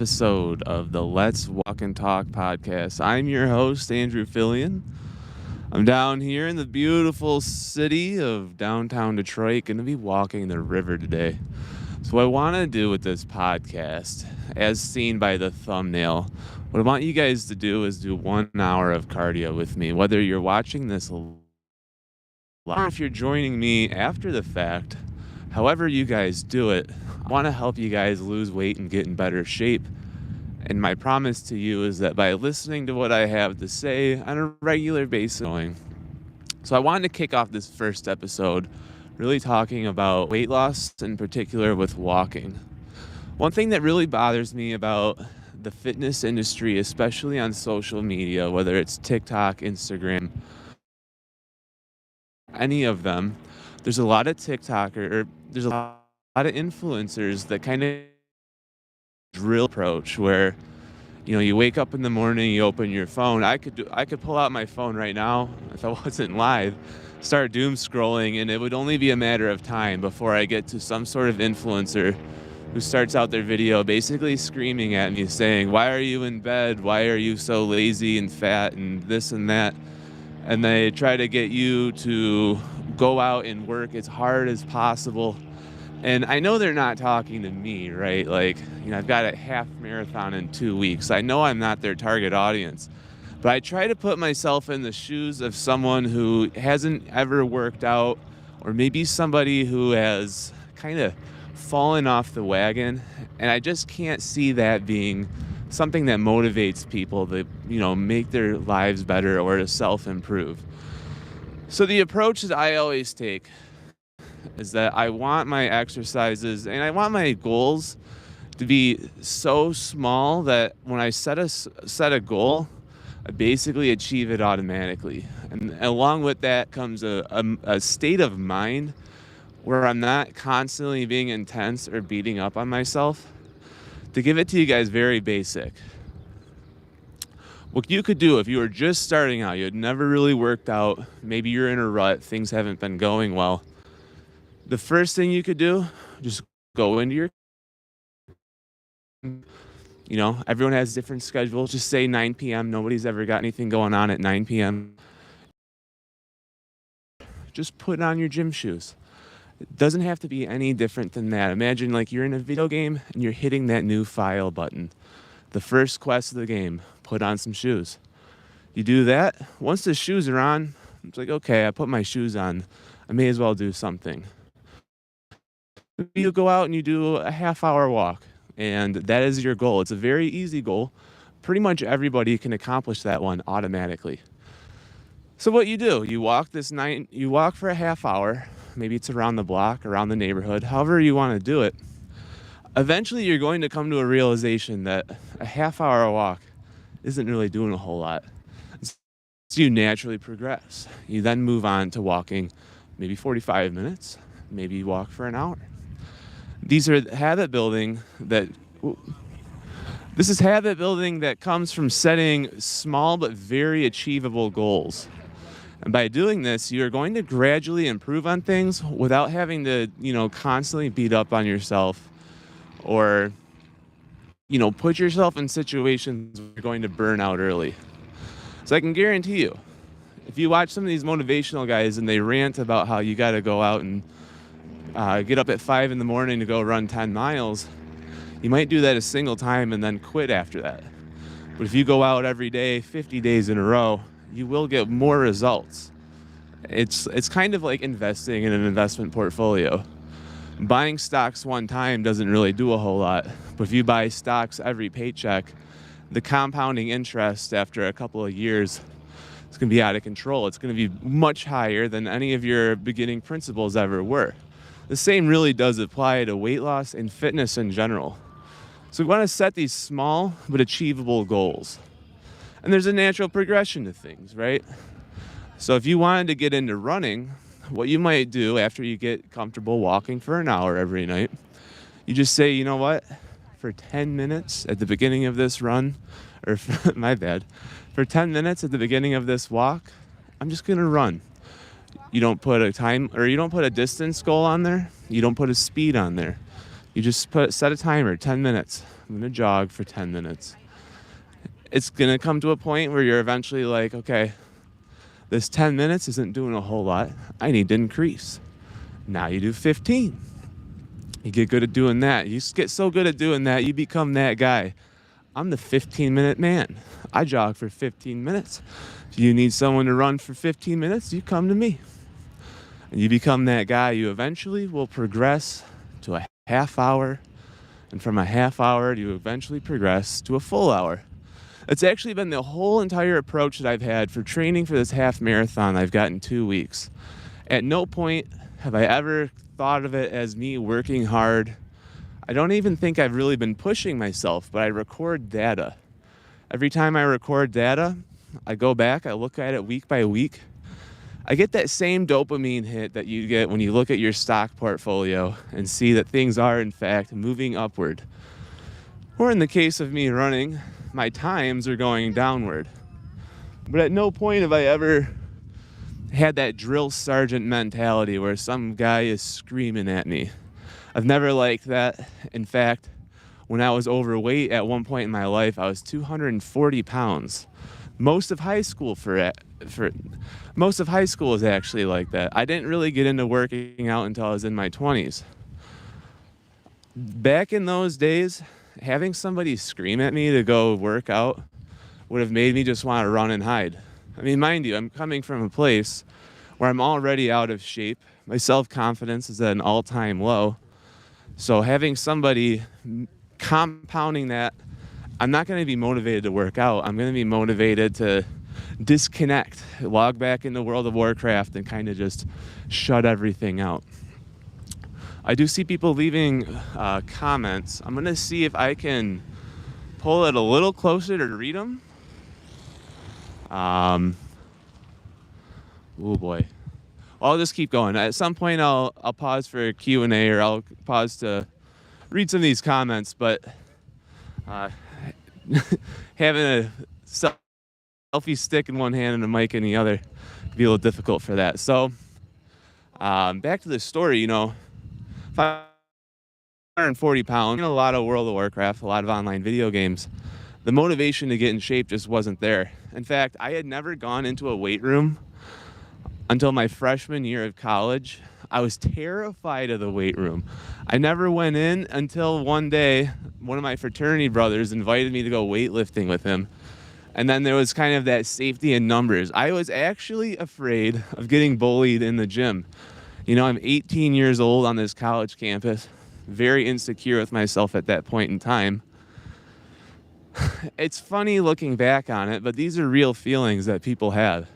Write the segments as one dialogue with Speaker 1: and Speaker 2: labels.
Speaker 1: episode of the Let's Walk and Talk podcast. I'm your host, Andrew Fillion. I'm down here in the beautiful city of downtown Detroit, going to be walking the river today. So, what I want to do with this podcast, as seen by the thumbnail, what I want you guys to do is do 1 hour of cardio with me, whether you're watching this live or if you're joining me after the fact. However you guys do it, I want to help you guys lose weight and get in better shape. And my promise to you is that by listening to what I have to say on a regular basis. So I wanted to kick off this first episode really talking about weight loss, in particular with walking. One thing that really bothers me about the fitness industry, especially on social media, whether it's TikTok, Instagram, any of them, there's a lot of there's a lot of influencers that kind of drill approach where, you wake up in the morning, you open your phone. I could pull out my phone right now if I wasn't live, start doom scrolling, and it would only be a matter of time before I get to some sort of influencer who starts out their video basically screaming at me saying, "Why are you in bed? Why are you so lazy and fat and this and that?" And they try to get you to go out and work as hard as possible. And I know they're not talking to me, right? I've got a half marathon in 2 weeks. I know I'm not their target audience, but I try to put myself in the shoes of someone who hasn't ever worked out, or maybe somebody who has kind of fallen off the wagon. And I just can't see that being something that motivates people to, make their lives better or to self-improve. So the approach that I always take is that I want my exercises and I want my goals to be so small that when I set a goal, I basically achieve it automatically. And along with that comes a state of mind where I'm not constantly being intense or beating up on myself. To give it to you guys very basic, what you could do if you were just starting out, you had never really worked out, maybe you're in a rut, things haven't been going well. The first thing you could do, just go into everyone has different schedules. Just say 9 p.m. Nobody's ever got anything going on at 9 p.m. Just put on your gym shoes. It doesn't have to be any different than that. Imagine you're in a video game and you're hitting that new file button. The first quest of the game, put on some shoes. You do that. Once the shoes are on, it's like, okay, I put my shoes on. I may as well do something. You go out and you do a half-hour walk, and that is your goal. It's a very easy goal. Pretty much everybody can accomplish that one automatically. So what you do, you walk for a half hour. Maybe it's around the block, around the neighborhood, however you want to do it. Eventually, you're going to come to a realization that a half-hour walk isn't really doing a whole lot. So you naturally progress. You then move on to walking maybe 45 minutes, maybe you walk for an hour. This is habit building that comes from setting small but very achievable goals. And by doing this, you're going to gradually improve on things without having to, constantly beat up on yourself or, put yourself in situations where you're going to burn out early. So I can guarantee you, if you watch some of these motivational guys and they rant about how you got to go out and get up at 5 a.m. to go run 10 miles, you might do that a single time and then quit after that. But if you go out every day, 50 days in a row, you will get more results. It's kind of like investing in an investment portfolio. Buying stocks one time doesn't really do a whole lot, but if you buy stocks every paycheck, the compounding interest after a couple of years is going to be out of control. It's going to be much higher than any of your beginning principles ever were. The same really does apply to weight loss and fitness in general. So we want to set these small but achievable goals. And there's a natural progression to things, right? So if you wanted to get into running, what you might do after you get comfortable walking for an hour every night, you just say, you know what? For 10 minutes at the beginning of this run, for 10 minutes at the beginning of this walk, I'm just going to run. You don't put a time, or you don't put a distance goal on there. You don't put a speed on there. You just set a timer, 10 minutes. I'm going to jog for 10 minutes. It's going to come to a point where you're eventually like, okay, this 10 minutes isn't doing a whole lot. I need to increase. Now you do 15. You get good at doing that. You get so good at doing that, you become that guy. I'm the 15-minute man. I jog for 15 minutes. If you need someone to run for 15 minutes, you come to me. And you become that guy. You eventually will progress to a half hour. And from a half hour, you eventually progress to a full hour. It's actually been the whole entire approach that I've had for training for this half marathon I've got in 2 weeks. At no point have I ever thought of it as me working hard. I don't even think I've really been pushing myself, but I record data. Every time I record data, I go back, I look at it week by week. I get that same dopamine hit that you get when you look at your stock portfolio and see that things are, in fact, moving upward. Or in the case of me running, my times are going downward. But at no point have I ever had that drill sergeant mentality where some guy is screaming at me. I've never liked that. In fact, when I was overweight at one point in my life, I was 240 pounds. Most of high school most of high school is actually like that. I didn't really get into working out until I was in my 20s. Back in those days, having somebody scream at me to go work out would have made me just want to run and hide. I mean, mind you, I'm coming from a place where I'm already out of shape. My self-confidence is at an all-time low. So having somebody compounding that, I'm not going to be motivated to work out. I'm going to be motivated to disconnect, log back into World of Warcraft and kind of just shut everything out. I do see people leaving comments. I'm going to see if I can pull it a little closer to read them. Oh boy. Well, I'll just keep going. At some point I'll pause for a Q&A, or I'll pause to read some of these comments, but having a selfie stick in one hand and a mic in the other can be a little difficult for that. So back to the story, 540 pounds, a lot of World of Warcraft, a lot of online video games. The motivation to get in shape just wasn't there. In fact, I had never gone into a weight room until my freshman year of college. I was terrified of the weight room. I never went in until one day, one of my fraternity brothers invited me to go weightlifting with him. And then there was kind of that safety in numbers. I was actually afraid of getting bullied in the gym. I'm 18 years old on this college campus, very insecure with myself at that point in time. It's funny looking back on it, but these are real feelings that people have.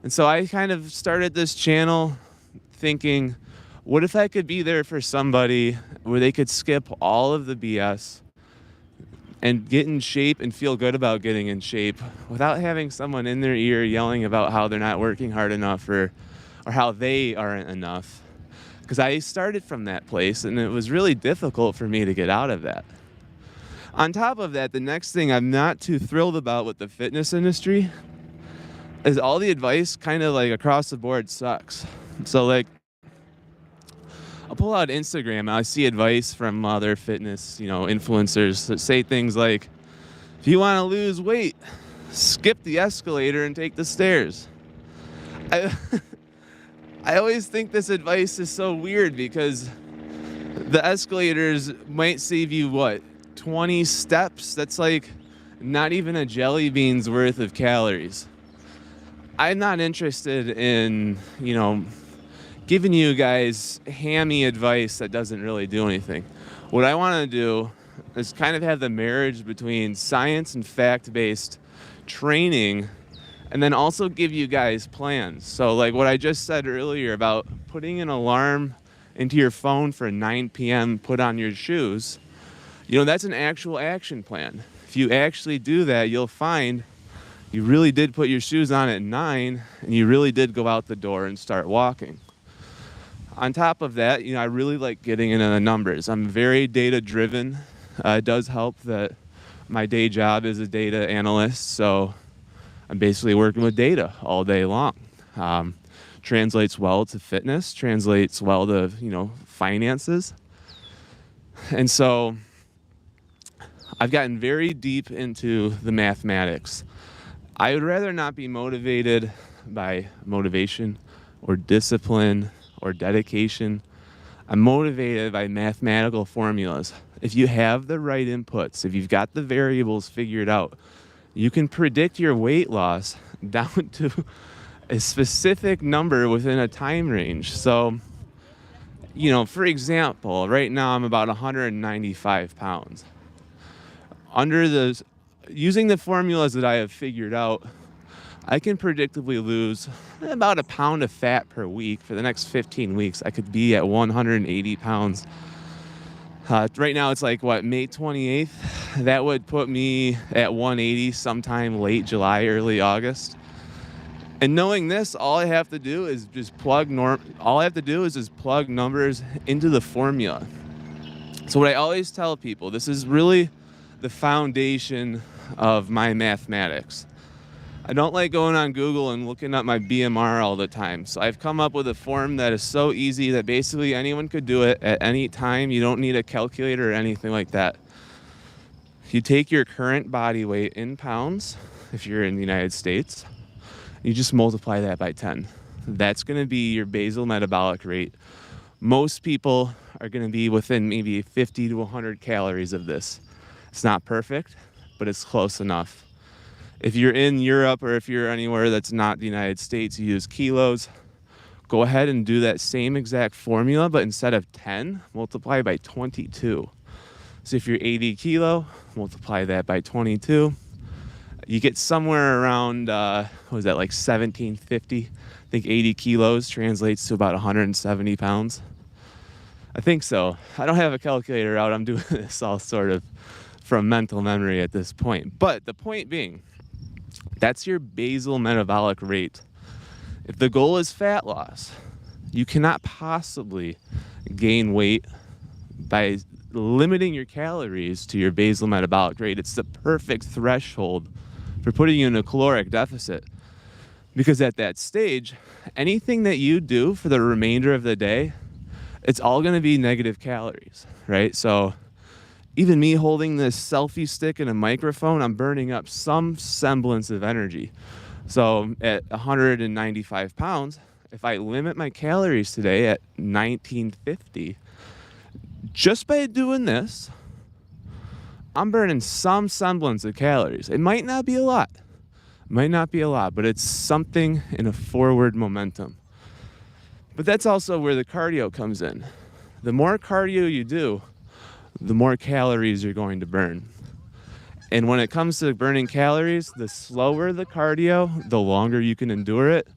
Speaker 1: And so I kind of started this channel thinking, what if I could be there for somebody where they could skip all of the BS and get in shape and feel good about getting in shape without having someone in their ear yelling about how they're not working hard enough or how they aren't enough. Because I started from that place, and it was really difficult for me to get out of that. On top of that, the next thing I'm not too thrilled about with the fitness industry is all the advice kind of like across the board sucks. So like, I'll pull out Instagram and I see advice from other fitness, influencers that say things like, if you want to lose weight, skip the escalator and take the stairs. I always think this advice is so weird because the escalators might save you, 20 steps? That's like not even a jelly bean's worth of calories. I'm not interested in, giving you guys hammy advice that doesn't really do anything. What I want to do is kind of have the marriage between science and fact-based training, and then also give you guys plans. So like what I just said earlier about putting an alarm into your phone for 9 p.m., put on your shoes, that's an actual action plan. If you actually do that, you'll find you really did put your shoes on at 9 and you really did go out the door and start walking. On top of that, I really like getting into the numbers. I'm very data driven. It does help that my day job is a data analyst, so I'm basically working with data all day long. Translates well to fitness, translates well to, finances. And so I've gotten very deep into the mathematics. I would rather not be motivated by motivation or discipline or dedication. I'm motivated by mathematical formulas. If you have the right inputs, if you've got the variables figured out, you can predict your weight loss down to a specific number within a time range. So, for example, right now I'm about 195 pounds. Using the formulas that I have figured out, I can predictably lose about a pound of fat per week. For the next 15 weeks, I could be at 180 pounds. Right now it's like, May 28th? That would put me at 180 sometime late July, early August. And knowing this, all I have to do is just plug numbers into the formula. So what I always tell people, this is really the foundation of my mathematics. I don't like going on Google and looking up my BMR all the time. So I've come up with a form that is so easy that basically anyone could do it at any time. You don't need a calculator or anything like that. You take your current body weight in pounds, if you're in the United States, you just multiply that by 10. That's going to be your basal metabolic rate. Most people are going to be within maybe 50 to 100 calories of this. It's not perfect, but it's close enough. If you're in Europe or if you're anywhere that's not the United States, you use kilos. Go ahead and do that same exact formula, but instead of 10, multiply by 22. So if you're 80 kilo, multiply that by 22. You get somewhere around, like 1750? I think 80 kilos translates to about 170 pounds. I think so. I don't have a calculator out. I'm doing this all sort of from mental memory at this point. But the point being, that's your basal metabolic rate. If the goal is fat loss, you cannot possibly gain weight by limiting your calories to your basal metabolic rate. It's the perfect threshold for putting you in a caloric deficit. Because at that stage, anything that you do for the remainder of the day, it's all going to be negative calories, right? So even me holding this selfie stick and a microphone, I'm burning up some semblance of energy. So at 195 pounds, if I limit my calories today at 1950, just by doing this, I'm burning some semblance of calories. It might not be a lot, but it's something in a forward momentum. But that's also where the cardio comes in. The more cardio you do, the more calories you're going to burn. And when it comes to burning calories, the slower the cardio, the longer you can endure it,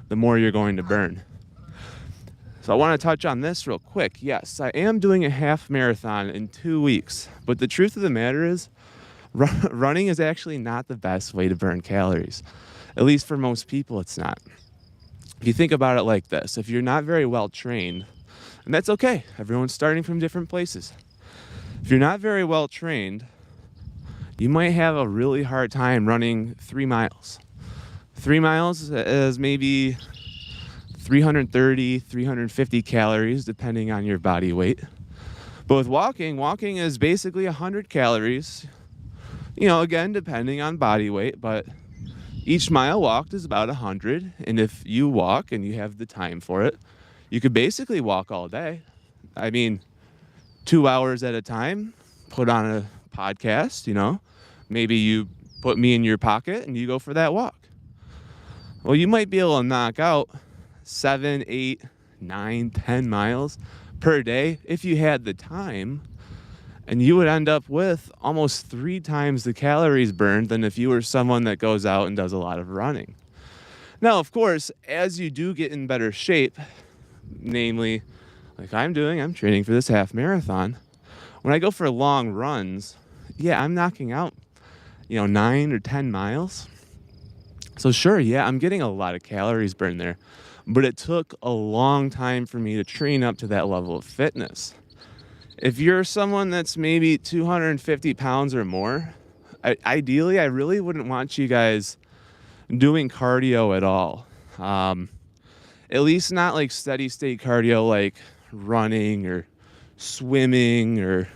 Speaker 1: the more you're going to burn. So I want to touch on this real quick. Yes, I am doing a half marathon in 2 weeks, but the truth of the matter is, running is actually not the best way to burn calories. At least for most people, it's not. If you think about it like this, if you're not very well trained, and that's okay, everyone's starting from different places. If you're not very well trained, you might have a really hard time running 3 miles. 3 miles is maybe 330, 350 calories, depending on your body weight. But with walking is basically 100 calories, again, depending on body weight, but each mile walked is about 100. And if you walk and you have the time for it, you could basically walk all day. 2 hours at a time, put on a podcast, maybe you put me in your pocket and you go for that walk. Well, you might be able to knock out 7, 8, 9, 10 miles per day if you had the time, and you would end up with almost 3 times the calories burned than if you were someone that goes out and does a lot of running. Now, of course, as you do get in better shape, namely, like I'm training for this half marathon, when I go for long runs, I'm knocking out, 9 or 10 miles. So sure, I'm getting a lot of calories burned there, but it took a long time for me to train up to that level of fitness. If you're someone that's maybe 250 pounds or more, ideally, I really wouldn't want you guys doing cardio at all. At least not like steady state cardio, like running or swimming or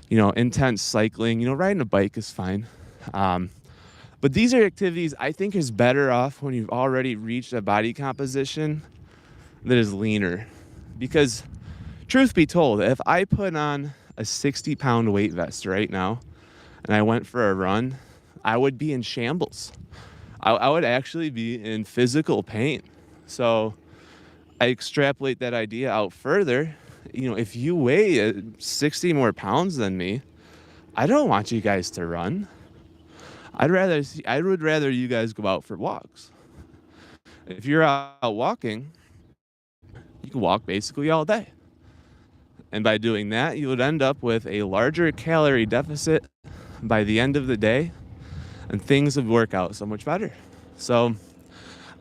Speaker 1: intense cycling. Riding a bike is fine. But these are activities I think is better off when you've already reached a body composition that is leaner. Because truth be told, if I put on a 60-pound weight vest right now and I went for a run, I would be in shambles. I would actually be in physical pain. So I extrapolate that idea out further. If you weigh 60 more pounds than me, I don't want you guys to run. I would rather you guys go out for walks. If you're out walking, you can walk basically all day. And by doing that, you would end up with a larger calorie deficit by the end of the day, and things would work out so much better. So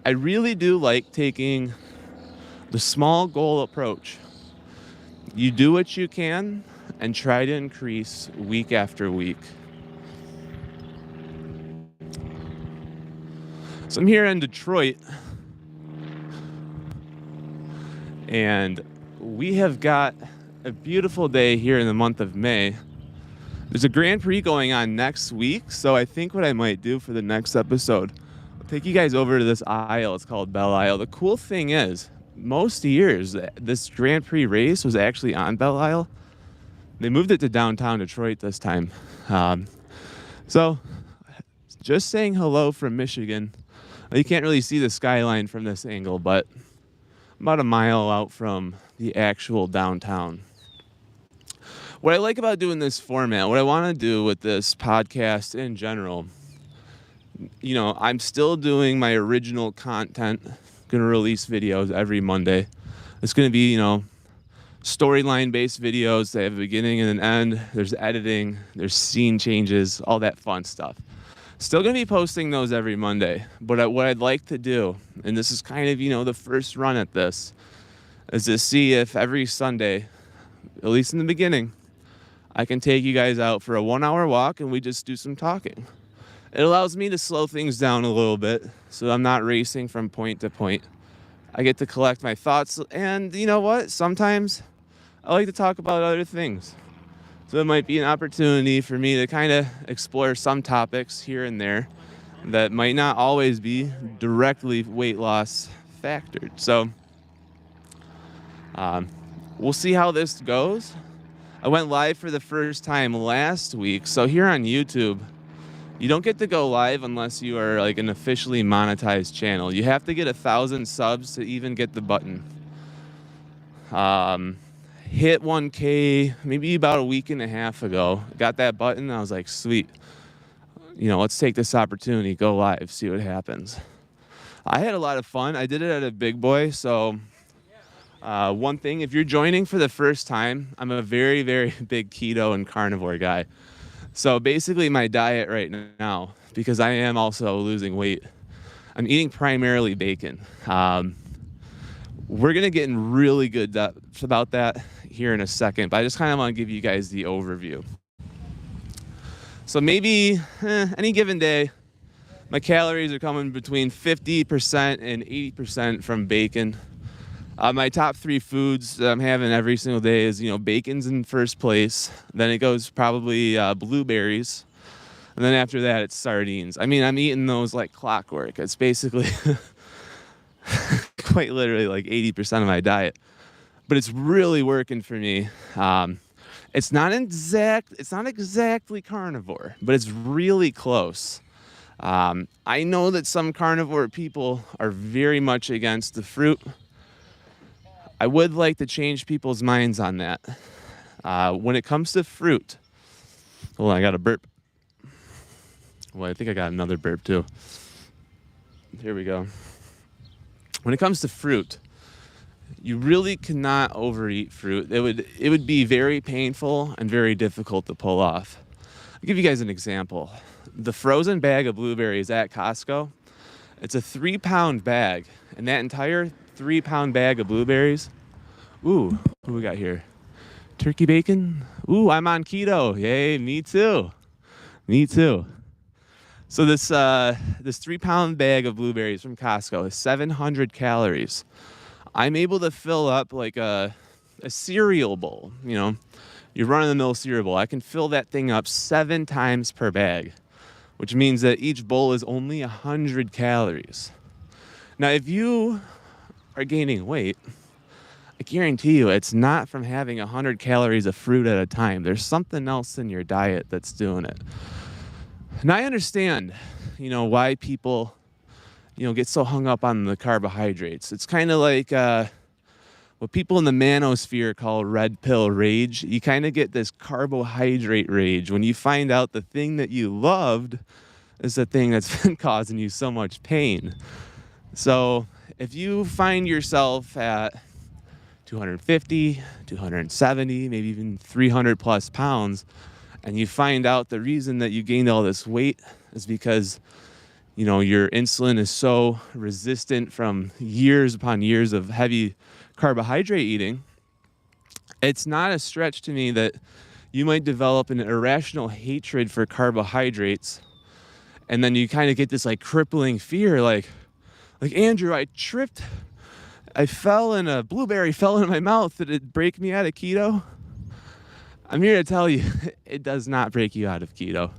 Speaker 1: I really do like taking the small goal approach. You do what you can and try to increase week after week. So I'm here in Detroit, and we have got a beautiful day here in the month of May. There's a Grand Prix going on next week, so I think what I might do for the next episode, I'll take you guys over to this aisle. It's called Belle Isle. The cool thing is, most years, this Grand Prix race was actually on Belle Isle. They moved it to downtown Detroit this time. So, just saying hello from Michigan. You can't really see the skyline from this angle, but I'm about a mile out from the actual downtown. What I like about doing this format, what I want to do with this podcast in general, I'm still doing my original content. Going to release videos every Monday. It's going to be, storyline based videos. They have a beginning and an end. There's editing, there's scene changes, all that fun stuff. Still going to be posting those every Monday. But what I'd like to do, and this is kind of, the first run at this, is to see if every Sunday, at least in the beginning, I can take you guys out for a 1-hour walk and we just do some talking. It allows me to slow things down a little bit so I'm not racing from point to point. I get to collect my thoughts, and you know what? Sometimes I like to talk about other things. So it might be an opportunity for me to kind of explore some topics here and there that might not always be directly weight loss factored. So we'll see how this goes. I went live for the first time last week. So here on YouTube, you don't get to go live unless you are like an officially monetized channel. You have to get 1,000 subs to even get the button. Hit 1K maybe about a week and a half ago. Got that button. I was like, sweet. Let's take this opportunity, go live, see what happens. I had a lot of fun. I did it at a Big Boy. So one thing, if you're joining for the first time, I'm a very, very big keto and carnivore guy. So basically my diet right now, because I am also losing weight, I'm eating primarily bacon. We're going to get in really good depth about that here in a second, but I just kind of want to give you guys the overview. So maybe any given day, my calories are coming between 50% and 80% from bacon. My top 3 foods that I'm having every single day is, bacon's in first place. Then it goes probably blueberries. And then after that, it's sardines. I mean, I'm eating those like clockwork. It's basically quite literally like 80% of my diet. But it's really working for me. It's not exactly carnivore, but it's really close. I know that some carnivore people are very much against the fruit. I would like to change people's minds on that. When it comes to fruit, hold on, I got a burp. Well, I think I got another burp too. Here we go. When it comes to fruit, you really cannot overeat fruit. It would be very painful and very difficult to pull off. I'll give you guys an example. The frozen bag of blueberries at Costco, it's a 3-pound bag, and that entire 3-pound bag of blueberries. Ooh, what we got here? Turkey bacon. Ooh, I'm on keto. Yay, me too. Me too. So this 3-pound bag of blueberries from Costco is 700 calories. I'm able to fill up like a cereal bowl, your run-of-the-mill cereal bowl. I can fill that thing up 7 times per bag, which means that each bowl is only 100 calories. Now, if you are gaining weight, I guarantee you it's not from having 100 calories of fruit at a time. There's something else in your diet that's doing it. And I understand, why people, get so hung up on the carbohydrates. It's kind of like what people in the manosphere call red pill rage. You kind of get this carbohydrate rage when you find out the thing that you loved is the thing that's been causing you so much pain. So if you find yourself at 250, 270, maybe even 300 plus pounds, and you find out the reason that you gained all this weight is because, your insulin is so resistant from years upon years of heavy carbohydrate eating, it's not a stretch to me that you might develop an irrational hatred for carbohydrates. And then you kind of get this crippling fear, like Andrew, I tripped. I fell and a blueberry fell in my mouth. Did it break me out of keto? I'm here to tell you, it does not break you out of keto.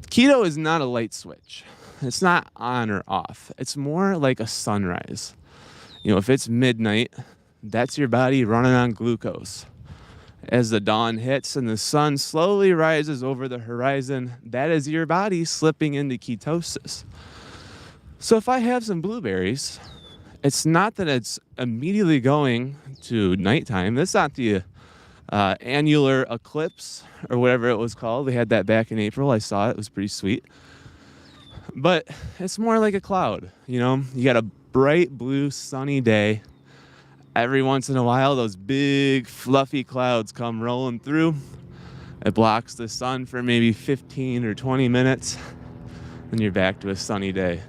Speaker 1: Keto is not a light switch. It's not on or off. It's more like a sunrise. If it's midnight, that's your body running on glucose. As the dawn hits and the sun slowly rises over the horizon, that is your body slipping into ketosis. So if I have some blueberries, it's not that it's immediately going to nighttime. That's not the annular eclipse or whatever it was called. They had that back in April. I saw it. It was pretty sweet. But it's more like a cloud. You got a bright blue sunny day. Every once in a while, those big fluffy clouds come rolling through. It blocks the sun for maybe 15 or 20 minutes. Then you're back to a sunny day.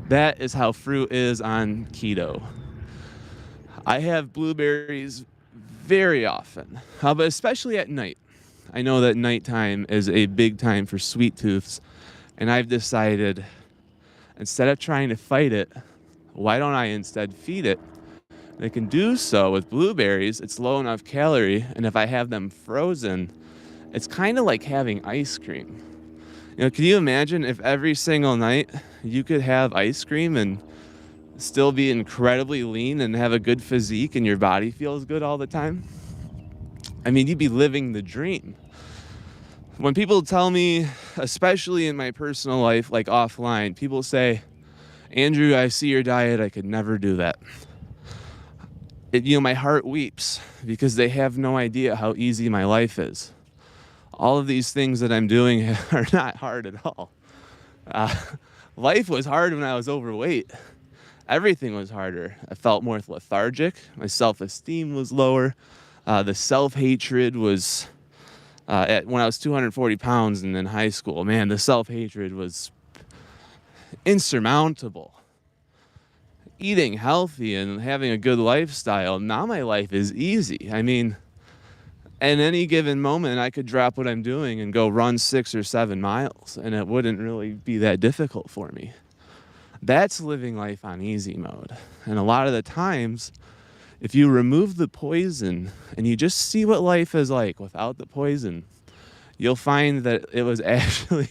Speaker 1: That is how fruit is on keto. I have blueberries very often, but especially at night. I know that nighttime is a big time for sweet tooths, and I've decided instead of trying to fight it, why don't I instead feed it? And I can do so with blueberries. It's low enough calorie, and if I have them frozen, it's kind of like having ice cream. Can you imagine if every single night you could have ice cream and still be incredibly lean and have a good physique and your body feels good all the time? You'd be living the dream. When people tell me, especially in my personal life, like offline, people say, Andrew, I see your diet. I could never do that. My heart weeps because they have no idea how easy my life is. All of these things that I'm doing are not hard at all. Life was hard when I was overweight. Everything was harder. I felt more lethargic. My self-esteem was lower. The self-hatred was, when I was 240 pounds and in high school, man, the self-hatred was insurmountable. Eating healthy and having a good lifestyle, now my life is easy. At any given moment, I could drop what I'm doing and go run 6 or 7 miles, and it wouldn't really be that difficult for me. That's living life on easy mode. And a lot of the times, if you remove the poison and you just see what life is like without the poison, you'll find that it was actually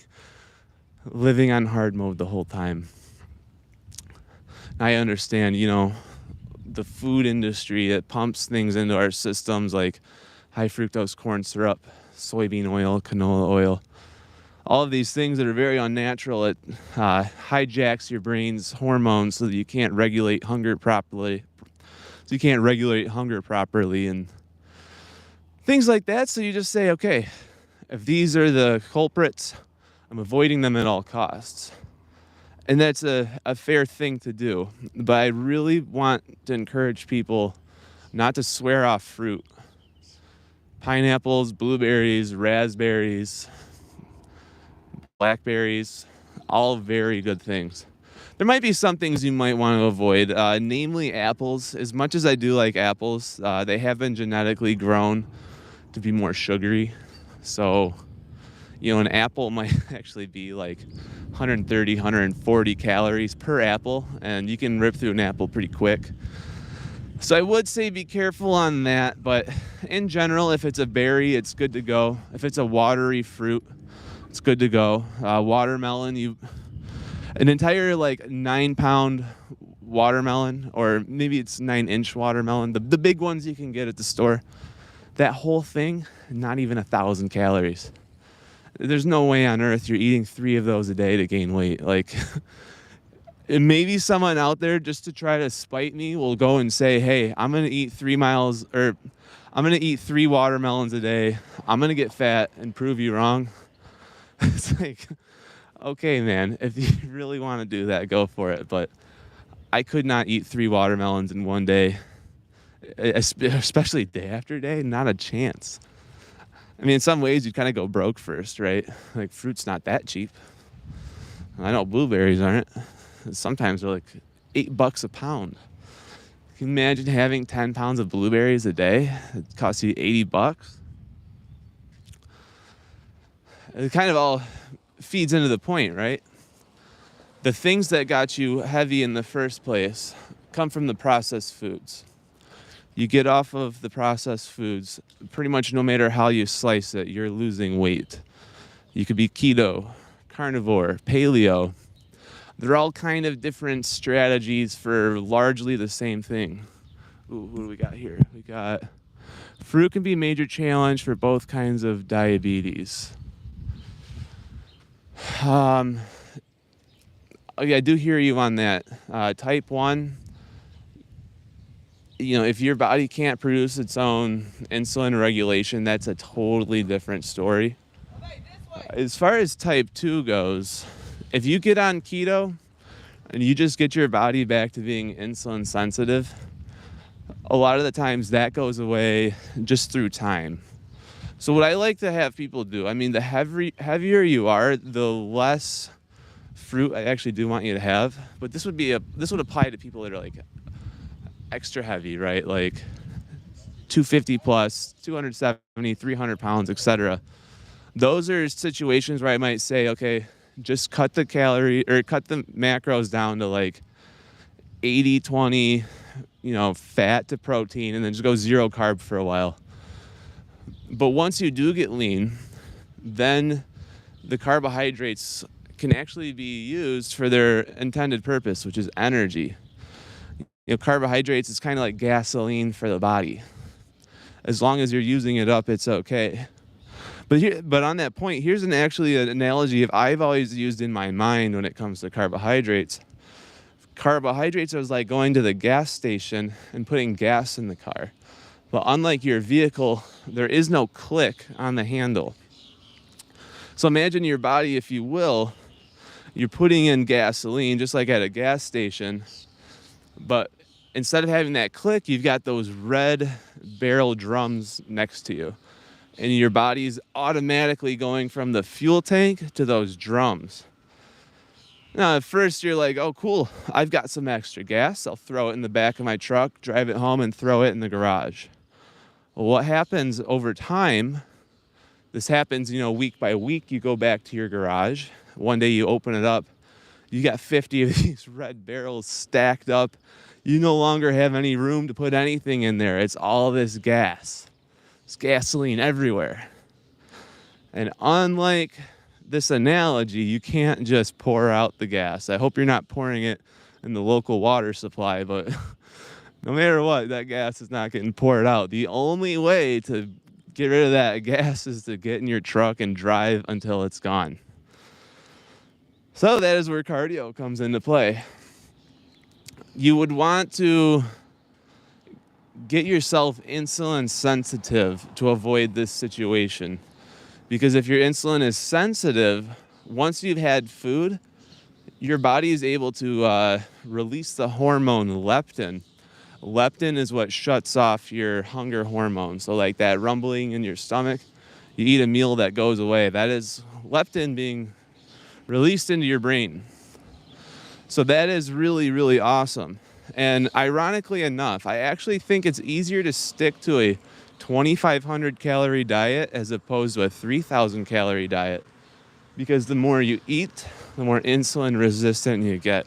Speaker 1: living on hard mode the whole time. I understand, the food industry that pumps things into our systems like high fructose corn syrup, soybean oil, canola oil, all of these things that are very unnatural. It hijacks your brain's hormones so that you can't regulate hunger properly. And things like that. So you just say, okay, if these are the culprits, I'm avoiding them at all costs. And that's a fair thing to do. But I really want to encourage people not to swear off fruit. Pineapples, blueberries, raspberries, blackberries, all very good things. There might be some things you might want to avoid, namely apples. As much as I do like apples, they have been genetically grown to be more sugary. So, an apple might actually be like 130, 140 calories per apple, and you can rip through an apple pretty quick. So I would say be careful on that, but in general, if it's a berry, it's good to go. If it's a watery fruit, it's good to go. Watermelon, an entire like 9-pound watermelon, or maybe it's 9-inch watermelon, the big ones you can get at the store, that whole thing, not even 1,000 calories. There's no way on earth you're eating 3 of those a day to gain weight. Like, maybe someone out there, just to try to spite me, will go and say, hey, I'm going to eat 3 miles, or I'm going to eat 3 watermelons a day. I'm going to get fat and prove you wrong. It's like, okay, man, if you really want to do that, go for it. But I could not eat 3 watermelons in one day, especially day after day. Not a chance. I mean, in some ways, you'd kind of go broke first, right? Like, fruit's not that cheap. I know blueberries aren't. Sometimes they're like $8 a pound. Can you imagine having 10 pounds of blueberries a day? It costs you $80. It kind of all feeds into the point, right? The things that got you heavy in the first place come from the processed foods. You get off of the processed foods, pretty much no matter how you slice it, you're losing weight. You could be keto, carnivore, paleo. They're all kind of different strategies for largely the same thing. Ooh, what do we got here? We got fruit can be a major challenge for both kinds of diabetes. Oh yeah, I do hear you on that. Type 1, if your body can't produce its own insulin regulation, that's a totally different story. As far as type 2 goes, if you get on keto and you just get your body back to being insulin sensitive, a lot of the times that goes away just through time. So what I like to have people do, I mean, the heavier you are, the less fruit I actually do want you to have. But this would apply to people that are like extra heavy, right? Like 250 plus, 270, 300 pounds, etc. Those are situations where I might say, okay, just cut the macros down to like 80-20, fat to protein, and then just go 0 carb for a while. But once you do get lean, then the carbohydrates can actually be used for their intended purpose, which is energy. Carbohydrates is kind of like gasoline for the body. As long as you're using it up, it's okay. But on that point, here's an analogy I've always used in my mind when it comes to carbohydrates. Carbohydrates is like going to the gas station and putting gas in the car. But unlike your vehicle, there is no click on the handle. So imagine your body, if you will, you're putting in gasoline just like at a gas station, but instead of having that click, you've got those red barrel drums next to you. And your body's automatically going from the fuel tank to those drums. Now, at first you're like, oh, cool, I've got some extra gas. I'll throw it in the back of my truck, drive it home, and throw it in the garage. Well, what happens over time, this happens, week by week, you go back to your garage. One day you open it up, you got 50 of these red barrels stacked up. You no longer have any room to put anything in there. It's all this gas. It's gasoline everywhere. And unlike this analogy, you can't just pour out the gas. I hope you're not pouring it in the local water supply, but no matter what, that gas is not getting poured out. The only way to get rid of that gas is to get in your truck and drive until it's gone. So that is where cardio comes into play. You would want to get yourself insulin sensitive to avoid this situation. Because if your insulin is sensitive, once you've had food, your body is able to release the hormone leptin. Leptin is what shuts off your hunger hormone. So like that rumbling in your stomach, you eat a meal that goes away. That is leptin being released into your brain. So that is really, really awesome. And ironically enough, I actually think it's easier to stick to a 2,500 calorie diet as opposed to a 3,000 calorie diet, because the more you eat, the more insulin resistant you get.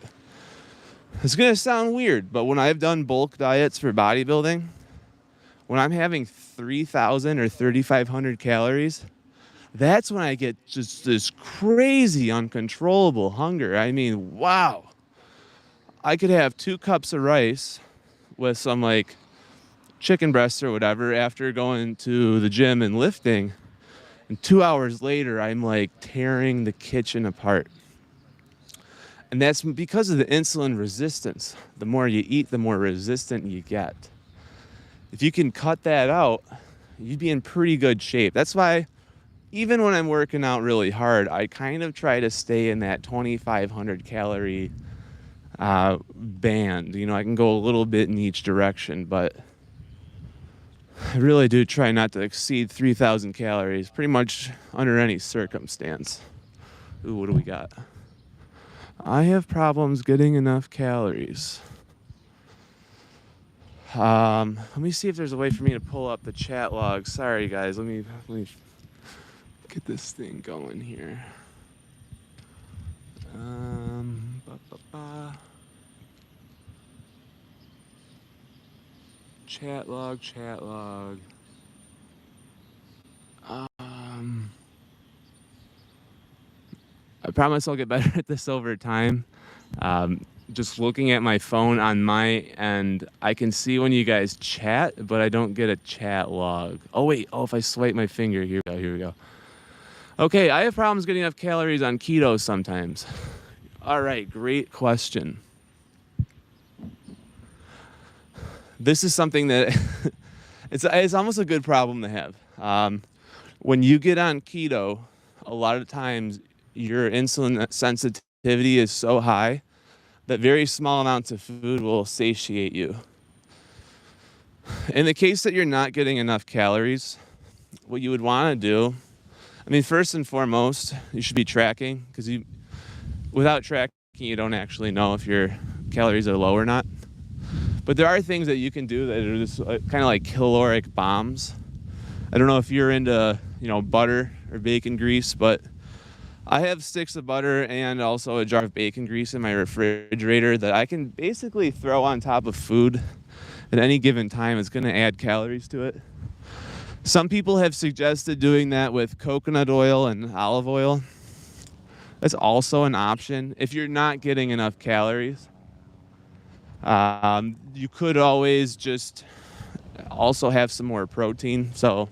Speaker 1: It's going to sound weird, but when I've done bulk diets for bodybuilding, when I'm having 3,000 or 3,500 calories, that's when I get just this crazy, uncontrollable hunger. I mean, wow. I could have 2 cups of rice with some like chicken breasts or whatever after going to the gym and lifting. And 2 hours later, I'm like tearing the kitchen apart. And that's because of the insulin resistance. The more you eat, the more resistant you get. If you can cut that out, you'd be in pretty good shape. That's why even when I'm working out really hard, I kind of try to stay in that 2,500 calorie band. You know, I can go a little bit in each direction, but I really do try not to exceed 3,000 calories pretty much under any circumstance. Ooh, what do we got? I have problems getting enough calories. Let me see if there's a way for me to pull up the chat log. Sorry, guys. Let me get this thing going here. Chat log. I promise I'll get better at this over time. Just looking at my phone on my end, I can see when you guys chat, but I don't get a chat log. Oh, wait. Oh, if I swipe my finger. Here we go. Okay, I have problems getting enough calories on keto sometimes. All right, great question. This is something that it's almost a good problem to have. When you get on keto, a lot of times your insulin sensitivity is so high that very small amounts of food will satiate you. In the case that you're not getting enough calories, what you would want to do, I mean, first and foremost, you should be tracking, because without tracking, you don't actually know if your calories are low or not. But there are things that you can do that are just kind of like caloric bombs. I don't know if you're into, butter or bacon grease, but I have sticks of butter and also a jar of bacon grease in my refrigerator that I can basically throw on top of food at any given time. It's going to add calories to it. Some people have suggested doing that with coconut oil and olive oil. That's also an option. If you're not getting enough calories, you could always just also have some more protein. So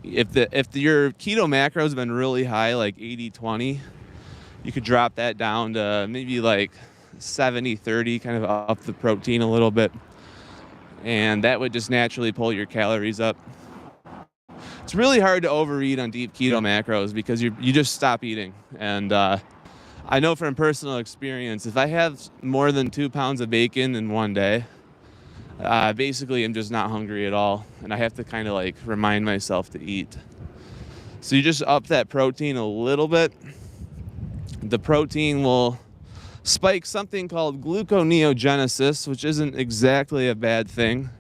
Speaker 1: if your keto macros have been really high, like 80-20, you could drop that down to maybe like 70-30, kind of up the protein a little bit. And that would just naturally pull your calories up. It's really hard to overeat on deep keto macros because you just stop eating. And I know from personal experience, if I have more than 2 pounds of bacon in one day, basically I'm just not hungry at all. And I have to kind of like remind myself to eat. So you just up that protein a little bit. The protein will spike something called gluconeogenesis, which isn't exactly a bad thing.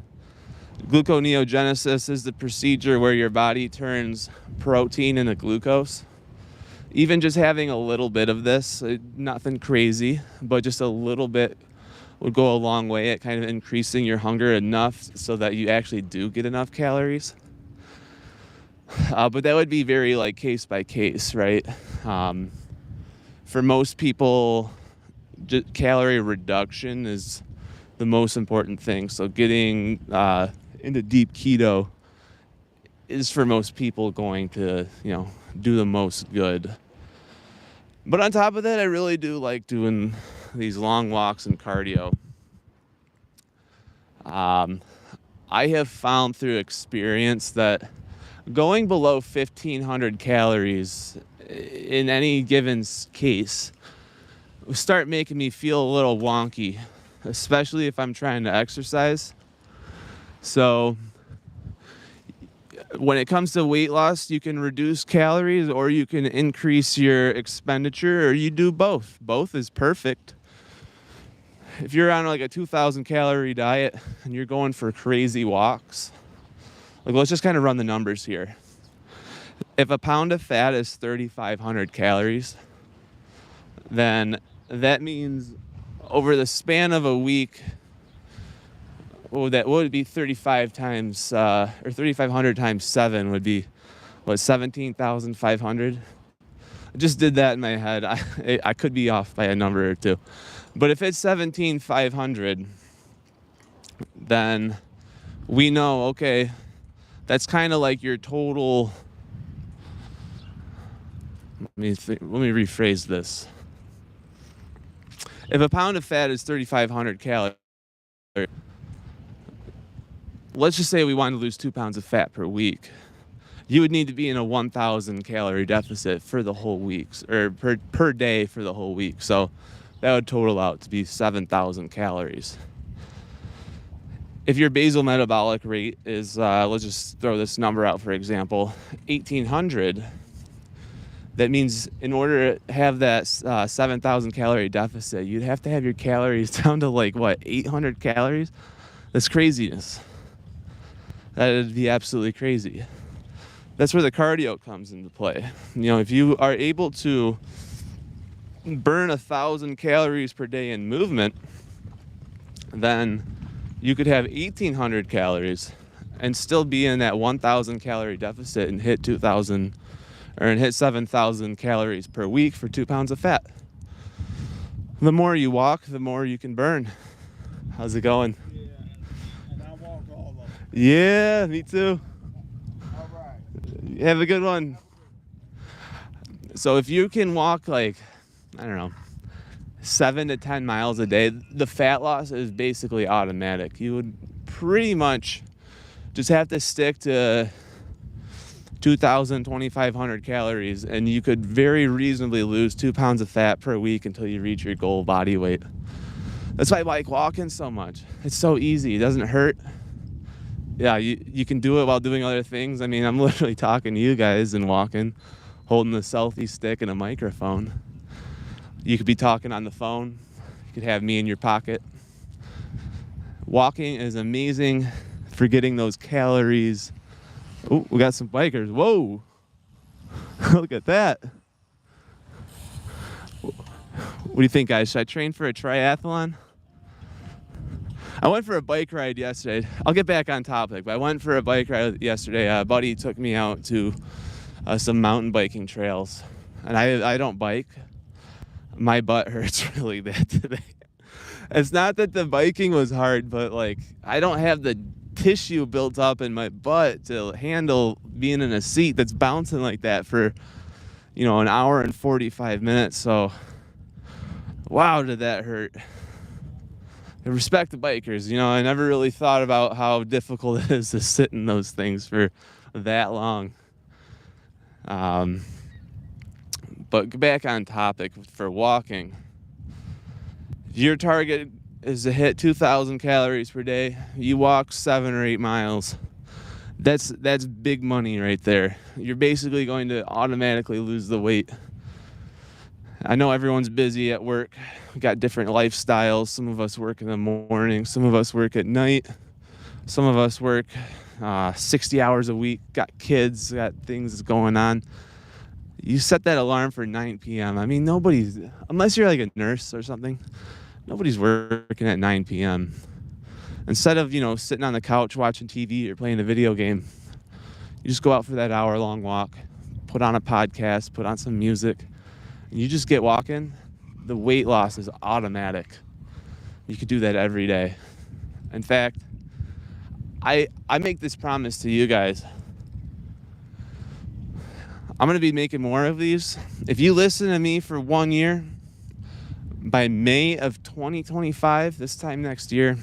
Speaker 1: Gluconeogenesis is the procedure where your body turns protein into glucose. Even just having a little bit of this, nothing crazy, but just a little bit would go a long way at kind of increasing your hunger enough so that you actually do get enough calories. But that would be very like case by case, right? For most people, calorie reduction is the most important thing. So getting into deep keto is for most people going to, do the most good. But on top of that, I really do like doing these long walks and cardio. I have found through experience that going below 1,500 calories in any given case will start making me feel a little wonky, especially if I'm trying to exercise. So when it comes to weight loss, you can reduce calories or you can increase your expenditure, or you do both. Both is perfect. If you're on like a 2,000 calorie diet and you're going for crazy walks, like let's just kind of run the numbers here. If a pound of fat is 3,500 calories, then that means over the span of a week, what would be 35 times, or 3,500 times 7 would be, 17,500? I just did that in my head. I could be off by a number or two. But if it's 17,500, then we know, okay, that's kind of like your total. Let me rephrase this. If a pound of fat is 3,500 calories, let's just say we want to lose 2 pounds of fat per week. You would need to be in a 1,000 calorie deficit for the whole week, or per day for the whole week. So that would total out to be 7,000 calories. If your basal metabolic rate is, let's just throw this number out for example, 1,800, that means in order to have that 7,000 calorie deficit, you'd have to have your calories down to 800 calories? That's craziness. That would be absolutely crazy. That's where the cardio comes into play. If you are able to burn 1,000 calories per day in movement, then you could have 1,800 calories and still be in that 1,000 calorie deficit and hit 2,000 and hit 7,000 calories per week for 2 pounds of fat. The more you walk, the more you can burn. How's it going?
Speaker 2: Yeah, and I walk all of them.
Speaker 1: Yeah, me too.
Speaker 2: All right.
Speaker 1: Have a good one. So if you can walk 7 to 10 miles a day, the fat loss is basically automatic. You would pretty much just have to stick to 2,000, 2,500 calories, and you could very reasonably lose 2 pounds of fat per week until you reach your goal body weight. That's why I like walking so much. It's so easy. It doesn't hurt. Yeah, you can do it while doing other things. I mean, I'm literally talking to you guys and walking, holding the selfie stick and a microphone. You could be talking on the phone. You could have me in your pocket. Walking is amazing for getting those calories. Oh, we got some bikers. Whoa. Look at that. What do you think, guys? Should I train for a triathlon? I went for a bike ride yesterday. I'll get back on topic, but I went for a bike ride yesterday. A buddy took me out to some mountain biking trails. And I don't bike. My butt hurts really bad today. It's not that the biking was hard, but I don't have the tissue built up in my butt to handle being in a seat that's bouncing like that for an hour and 45 minutes. So wow, did that hurt. I respect the bikers. I never really thought about how difficult it is to sit in those things for that long. But back on topic for walking. If your target is to hit 2,000 calories per day, you walk 7 or 8 miles. That's big money right there. You're basically going to automatically lose the weight. I know everyone's busy at work. We got different lifestyles. Some of us work in the morning. Some of us work at night. Some of us work 60 hours a week. Got kids. Got things going on. You set that alarm for 9 p.m. I mean, nobody's, unless you're a nurse or something, nobody's working at 9 p.m. Instead of, sitting on the couch watching TV or playing a video game, you just go out for that hour-long walk, put on a podcast, put on some music, and you just get walking. The weight loss is automatic. You could do that every day. In fact, I make this promise to you guys. I'm going to be making more of these. If you listen to me for 1 year, by May of 2025, this time next year,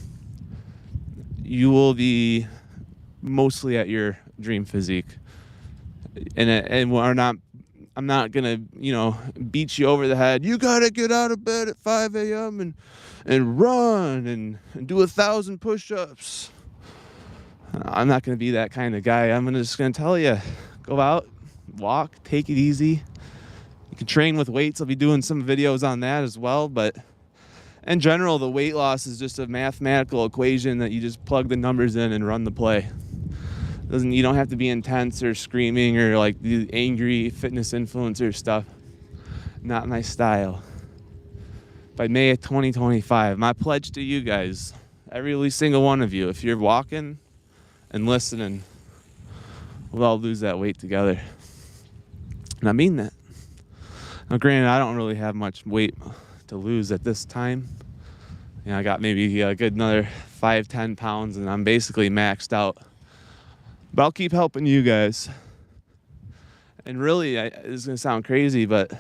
Speaker 1: you will be mostly at your dream physique. And I'm not gonna, beat you over the head. You gotta get out of bed at 5 a.m. and run and do 1,000 push-ups. I'm not gonna be that kind of guy. I'm just gonna tell you, go out, walk, take it easy. You can train with weights. I'll be doing some videos on that as well, but in general, the weight loss is just a mathematical equation that you just plug the numbers in and run the play. You don't have to be intense or screaming or the angry fitness influencer stuff. Not my style. by May of 2025. My pledge to you guys, every single one of you, if you're walking and listening, we'll all lose that weight together. And I mean that. Now, granted, I don't really have much weight to lose at this time. You know, I got maybe a good another 5-10 pounds, and I'm basically maxed out. But I'll keep helping you guys. And really, this is going to sound crazy, but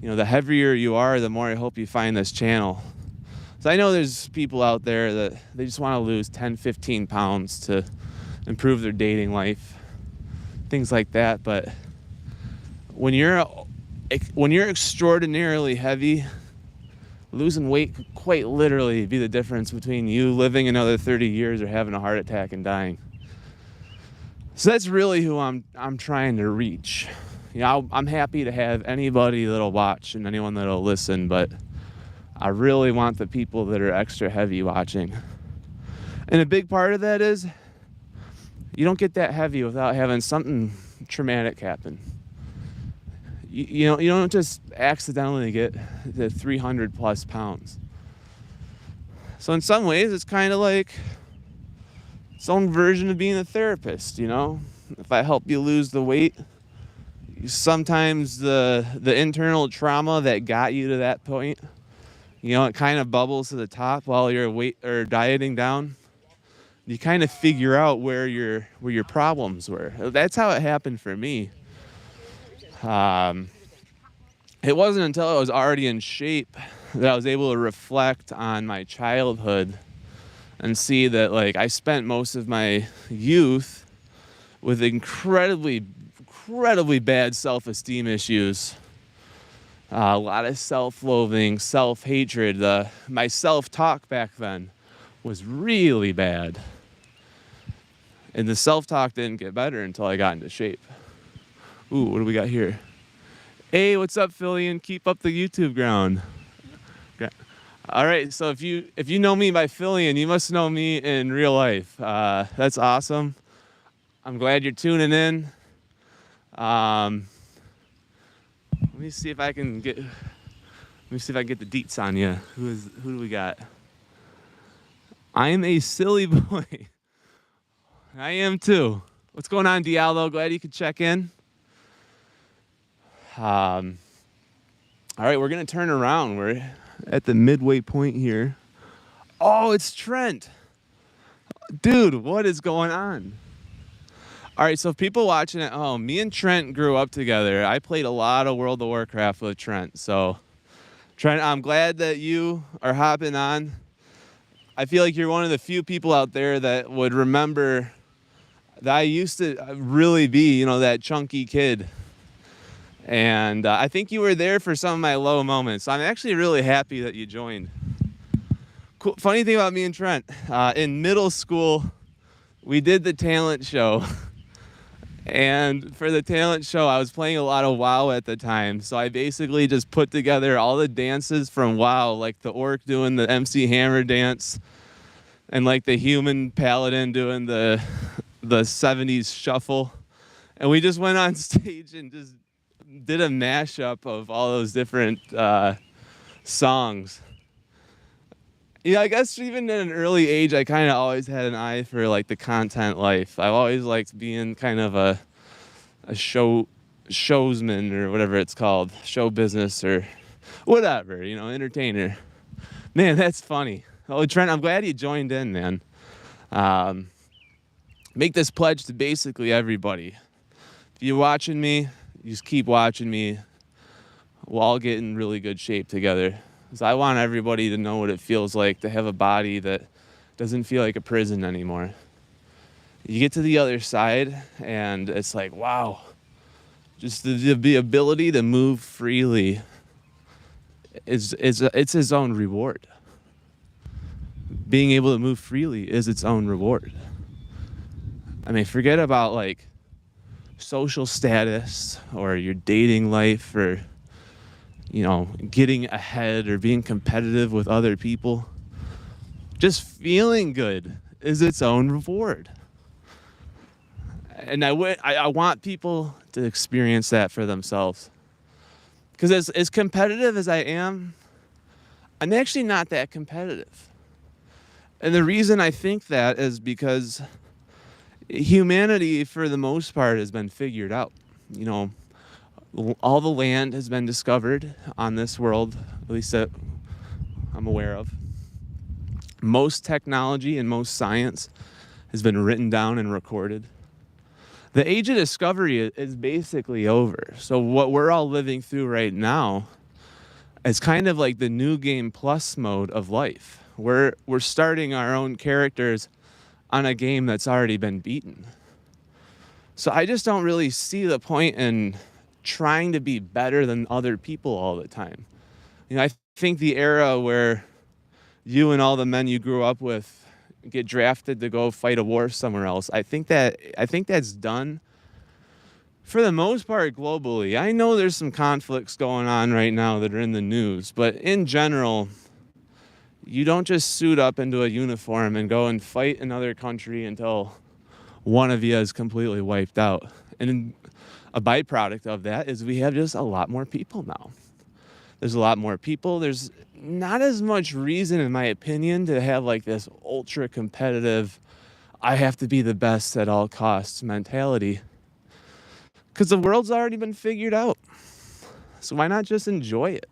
Speaker 1: you know, the heavier you are, the more I hope you find this channel. So I know there's people out there that they just want to lose 10, 15 pounds to improve their dating life, things like that. But when you're extraordinarily heavy, losing weight could quite literally be the difference between you living another 30 years or having a heart attack and dying. So that's really who I'm trying to reach. You know, I'm happy to have anybody that'll watch and anyone that'll listen, but I really want the people that are extra heavy watching. And a big part of that is you don't get that heavy without having something traumatic happen. You know, you don't just accidentally get to 300 plus pounds. So in some ways, it's kind of like its own version of being a therapist, you know? If I help you lose the weight, sometimes the internal trauma that got you to that point, you know, it kind of bubbles to the top while you're weight or dieting down. You kind of figure out where your problems were. That's how it happened for me. It wasn't until I was already in shape that I was able to reflect on my childhood and see that, like, I spent most of my youth with incredibly bad self-esteem issues, a lot of self-loathing, self-hatred. My self-talk back then was really bad, and the self-talk didn't get better until I got into shape. Ooh, what do we got here? Hey, what's up, Phillian? Keep up the YouTube ground. All right, so if you know me by Phillian, you must know me in real life. That's awesome. I'm glad you're tuning in. Let me see if I can get the deets on you. Who do we got? I am a silly boy. I am too. What's going on, Diallo? Glad you could check in. All right, we're gonna turn around. We're at the midway point here. Oh, it's Trent. Dude, what is going on? All right, so people watching at home, me and Trent grew up together. I played a lot of World of Warcraft with Trent. So, Trent, I'm glad that you are hopping on. I feel like you're one of the few people out there that would remember that I used to really be, you know, that chunky kid. And I think you were there for some of my low moments. I'm actually really happy that you joined. Cool. Funny thing about me and Trent, in middle school, we did the talent show. And for the talent show, I was playing a lot of WoW at the time. So I basically just put together all the dances from WoW, like the orc doing the MC Hammer dance, and like the human paladin doing the 70s shuffle. And we just went on stage and just did a mashup of all those different songs. Yeah, I guess even at an early age, I kind of always had an eye for like the content life. I've always liked being kind of a showsman or whatever it's called, show business or whatever, you know, entertainer. Man, that's funny. Oh, Trent, I'm glad you joined in, man. Make this pledge to basically everybody. If you're watching me, you just keep watching me. We'll all get in really good shape together. Because I want everybody to know what it feels like to have a body that doesn't feel like a prison anymore. You get to the other side, and it's like, wow. Just the ability to move freely it's its own reward. Being able to move freely is its own reward. I mean, forget about like social status or your dating life or, you know, getting ahead or being competitive with other people. Just feeling good is its own reward. And I want people to experience that for themselves. Because as competitive as I am, I'm actually not that competitive. And the reason I think that is because humanity, for the most part, has been figured out. You know, all the land has been discovered on this world, at least that I'm aware of. Most technology and most science has been written down and recorded. The age of discovery is basically over. So what we're all living through right now is kind of like the new game plus mode of life. We're starting our own characters on a game that's already been beaten. So I just don't really see the point in trying to be better than other people all the time. You know, I think the era where you and all the men you grew up with get drafted to go fight a war somewhere else, I think that's done for the most part globally. I know there's some conflicts going on right now that are in the news, but in general, you don't just suit up into a uniform and go and fight another country until one of you is completely wiped out. And a byproduct of that is we have just a lot more people now. There's a lot more people. There's not as much reason, in my opinion, to have like this ultra competitive, I have to be the best at all costs mentality. Because the world's already been figured out. So why not just enjoy it?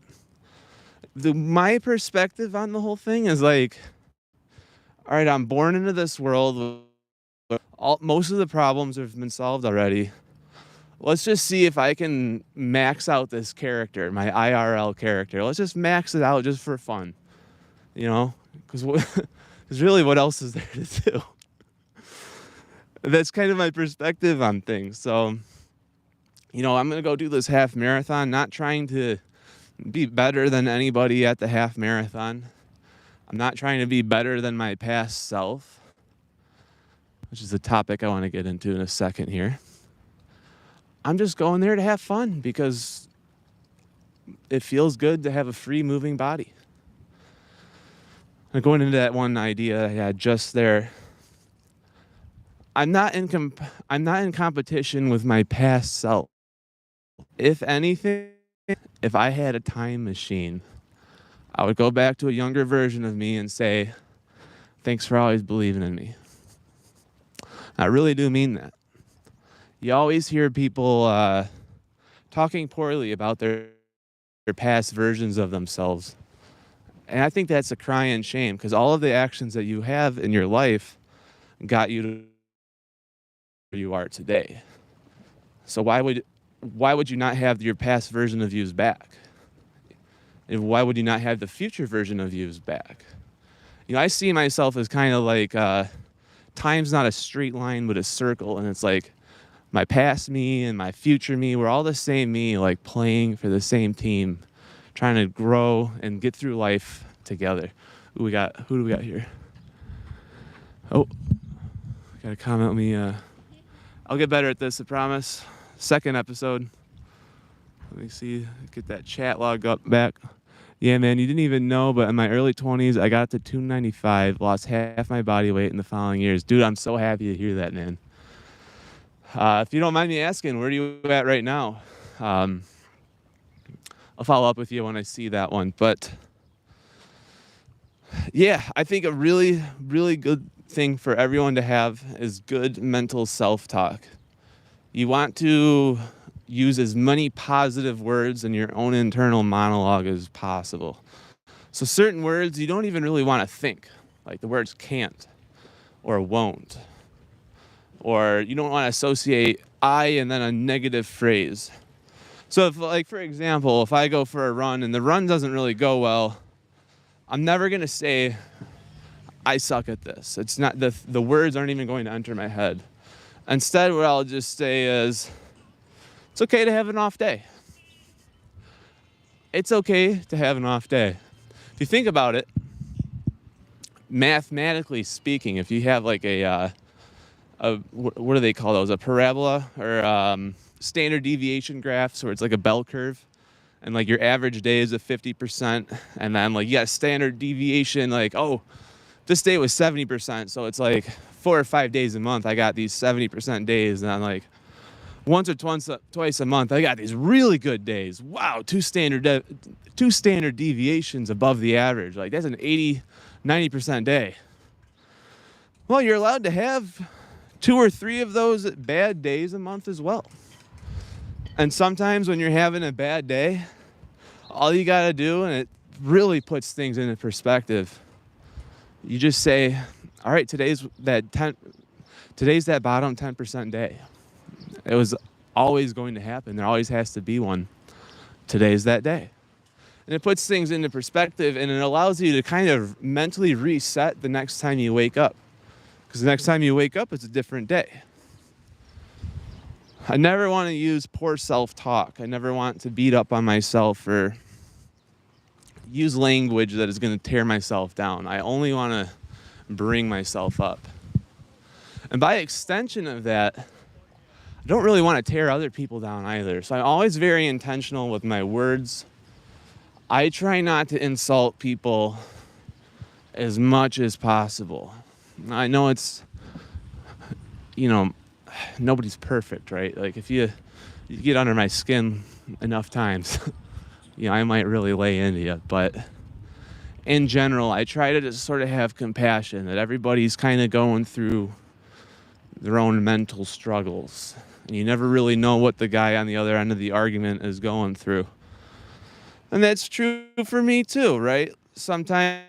Speaker 1: My perspective on the whole thing is like, all right, I'm born into this world. Most of the problems have been solved already. Let's just see if I can max out this character, my IRL character. Let's just max it out just for fun, you know? Because really, what else is there to do? That's kind of my perspective on things. So, you know, I'm going to go do this half marathon, not trying to be better than anybody at the half marathon. I'm not trying to be better than my past self, which is a topic I want to get into in a second here. I'm just going there to have fun because it feels good to have a free moving body. And going into that one idea I had just there, I'm not in competition with my past self. If anything, if I had a time machine, I would go back to a younger version of me and say, thanks for always believing in me. I really do mean that. You always hear people talking poorly about their past versions of themselves. And I think that's a crying shame because all of the actions that you have in your life got you to where you are today. So why would you not have your past version of yous back? And why would you not have the future version of yous back? You know, I see myself as kind of like time's not a straight line but a circle, and it's like my past me and my future me, we're all the same me, like playing for the same team, trying to grow and get through life together. Who do we got here? Oh, got a comment me. I'll get better at this, I promise. Second episode. Let me see, get that chat log up back. Yeah, man, you didn't even know, but in my early 20s, I got to 295, lost half my body weight in the following years. Dude, I'm so happy to hear that, man. If you don't mind me asking, where are you at right now? I'll follow up with you when I see that one. But yeah, I think a really, really good thing for everyone to have is good mental self-talk. You want to use as many positive words in your own internal monologue as possible. So certain words you don't even really want to think, like the words can't or won't. Or you don't want to associate I and then a negative phrase. So if, like, for example, if I go for a run and the run doesn't really go well, I'm never going to say, I suck at this. It's not, the words aren't even going to enter my head. Instead, what I'll just say is, it's okay to have an off day. It's okay to have an off day. If you think about it, mathematically speaking, if you have like what do they call those? A parabola or standard deviation graphs where it's like a bell curve. And like your average day is a 50%. And then like you got a standard deviation like, oh, this day was 70%. So it's like 4 or 5 days a month. I got these 70% days. And I'm like, once or twice a month, I got these really good days. Wow, two standard deviations above the average. Like that's an 80, 90% day. Well, you're allowed to have 2 or 3 of those bad days a month as well. And sometimes when you're having a bad day, all you got to do, and it really puts things into perspective, you just say, all right, today's that bottom 10% day. It was always going to happen. There always has to be one. Today's that day. And it puts things into perspective, and it allows you to kind of mentally reset the next time you wake up. Because the next time you wake up, it's a different day. I never want to use poor self-talk. I never want to beat up on myself or use language that is going to tear myself down. I only want to bring myself up. And by extension of that, I don't really want to tear other people down either. So I'm always very intentional with my words. I try not to insult people as much as possible. I know it's, nobody's perfect, right? Like if you get under my skin enough times, I might really lay into you. But in general, I try to just sort of have compassion that everybody's kind of going through their own mental struggles. And you never really know what the guy on the other end of the argument is going through. And that's true for me too, right? Sometimes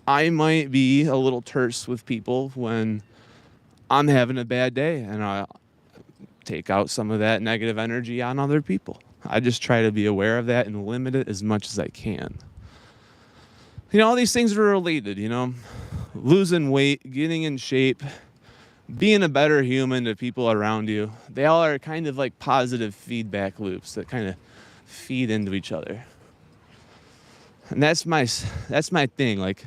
Speaker 1: I might be a little terse with people when I'm having a bad day, and I'll take out some of that negative energy on other people. I just try to be aware of that and limit it as much as I can. All these things are related, losing weight, getting in shape, being a better human to people around you. They all are kind of like positive feedback loops that kind of feed into each other. And that's my thing. Like,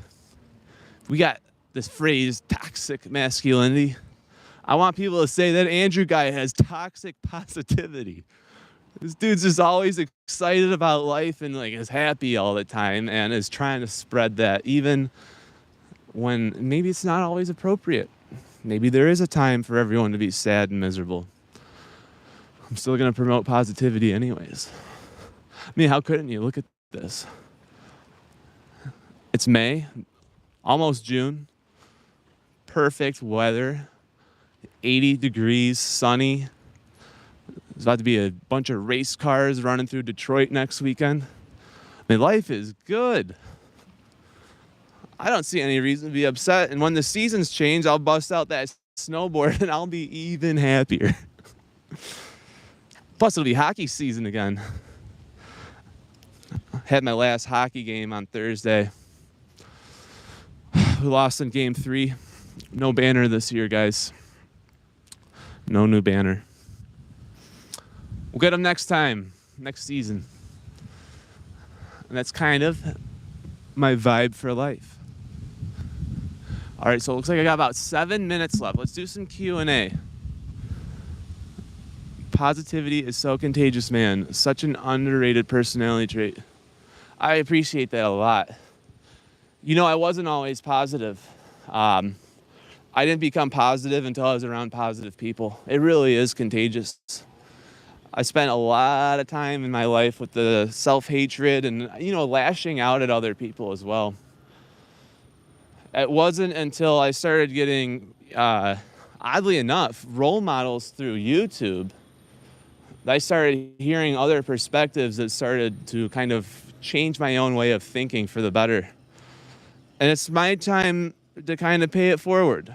Speaker 1: we got this phrase, toxic masculinity. I want people to say that Andrew guy has toxic positivity. This dude's just always excited about life and like is happy all the time and is trying to spread that even when maybe it's not always appropriate. Maybe there is a time for everyone to be sad and miserable. I'm still going to promote positivity anyways. I mean, how couldn't you? Look at this. It's May, almost June. Perfect weather. 80 degrees, sunny. There's about to be a bunch of race cars running through Detroit next weekend. I mean, life is good. I don't see any reason to be upset. And when the seasons change, I'll bust out that snowboard and I'll be even happier. Plus, it'll be hockey season again. Had my last hockey game on Thursday. We lost in game 3. No banner this year, guys. No new banner. We'll get them next time, next season. And that's kind of my vibe for life. All right, so it looks like I got about 7 minutes left. Let's do some Q&A. Positivity is so contagious, man. Such an underrated personality trait. I appreciate that a lot. I wasn't always positive. I didn't become positive until I was around positive people. It really is contagious. I spent a lot of time in my life with the self-hatred and, lashing out at other people as well. It wasn't until I started getting, oddly enough, role models through YouTube that I started hearing other perspectives that started to kind of change my own way of thinking for the better. And it's my time to kind of pay it forward.